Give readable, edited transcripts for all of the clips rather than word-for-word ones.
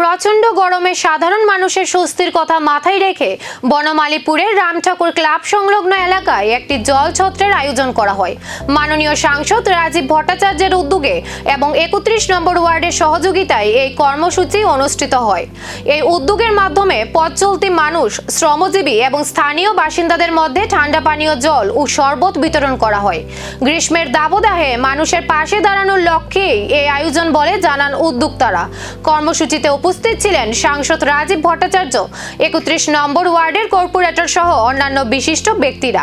প্রচণ্ড গরমে সাধারণ মানুষের স্বস্তির কথা মাথায় রেখে বনমালীপুরের রামঠাকুর ক্লাব সংলগ্ন এলাকায় একটি জল ছত্রের আয়োজন করা হয়। মাননীয় সাংসদ রাজীব ভট্টাচার্যের উদ্যোগে এবং ৩১ নম্বর ওয়ার্ডের সহযোগিতায় এই কর্মসূচি অনুষ্ঠিত হয়। এই উদ্যোগের মাধ্যমে পথ চলতি মানুষ, শ্রমজীবী এবং স্থানীয় বাসিন্দাদের মধ্যে ঠান্ডা পানীয় জল ও শরবত বিতরণ করা হয়। গ্রীষ্মের দাবদাহে মানুষের পাশে দাঁড়ানোর লক্ষ্যেই এই আয়োজন বলে জানান উদ্যোক্তারা। কর্মসূচিতে উপস্থিত ছিলেন সাংসদ রাজীব ভট্টাচার্য, ৩১ নম্বর ওয়ার্ডের কর্পোরেটর সহ অন্যান্য বিশিষ্ট ব্যক্তিরা।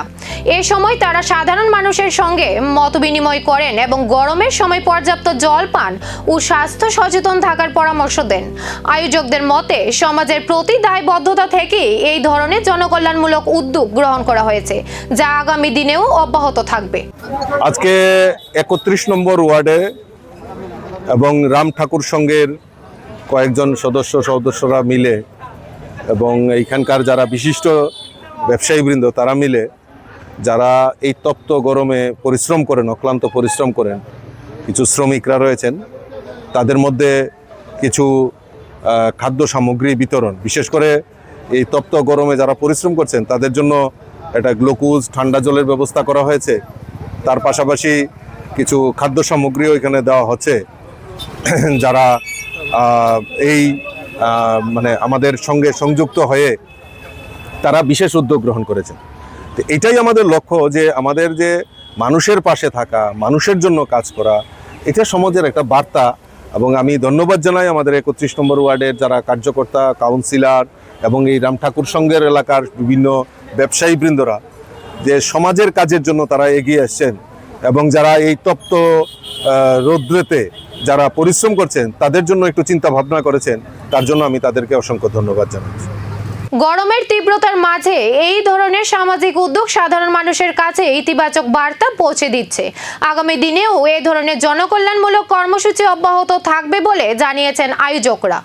এ সময় তারা সাধারণ মানুষের সঙ্গে মত বিনিময় করেন এবং গরমের সময় পর্যাপ্ত জল পান ও স্বাস্থ্য সচেতন থাকার পরামর্শ দেন। আয়োজকদের মতে সমাজের প্রতি দায়বদ্ধতা থেকে এই ধরনের জনকল্যাণমূলক উদ্যোগ গ্রহণ করা হয়েছে, যা আগামী দিনেও অব্যাহত থাকবে। আজকে ৩১ নম্বর ওয়ার্ডে এবং রামঠাকুর সংঘের কয়েকজন সদস্যরা মিলে এবং এইখানকার যারা বিশিষ্ট ব্যবসায়ীবৃন্দ তারা মিলে যারা এই তপ্ত গরমে পরিশ্রম করেন, অক্লান্ত পরিশ্রম করেন, কিছু শ্রমিকরা রয়েছেন, তাদের মধ্যে কিছু খাদ্য সামগ্রী বিতরণ, বিশেষ করে এই তপ্ত গরমে যারা পরিশ্রম করছেন তাদের জন্য একটা গ্লুকোজ, ঠান্ডা জলের ব্যবস্থা করা হয়েছে। তার পাশাপাশি কিছু খাদ্য সামগ্রীও এখানে দেওয়া হচ্ছে, যারা এই মানে আমাদের সঙ্গে সংযুক্ত হয়ে তারা বিশেষ উদ্যোগ গ্রহণ করেছেন। তো এটাই আমাদের লক্ষ্য, যে আমাদের যে মানুষের পাশে থাকা, মানুষের জন্য কাজ করা, এটা সমাজের একটা বার্তা। এবং আমি ধন্যবাদ জানাই আমাদের ৩১ নম্বর ওয়ার্ডের যারা কার্যকর্তা, কাউন্সিলর এবং এই রামঠাকুর সংঘের এলাকার বিভিন্ন ব্যবসায়ীবৃন্দরা, যে সমাজের কাজের জন্য তারা এগিয়ে আসছেন এবং যারা এই তপ্ত রৌদ্রেতে যারা পরিশ্রম করছেন তাদের জন্য একটু চিন্তা ভাবনা করেছেন, তার জন্য আমি তাদেরকে অসংখ্য ধন্যবাদ জানাচ্ছি। গরমের তীব্রতার মাঝে এই ধরনের সামাজিক উদ্যোগ সাধারণ মানুষের কাছে ইতিবাচক বার্তা পৌঁছে দিচ্ছে। আগামী দিনেও এই ধরনের জনকল্যাণমূলক কর্মসূচি অব্যাহত থাকবে বলে জানিয়েছেন আয়োজকরা।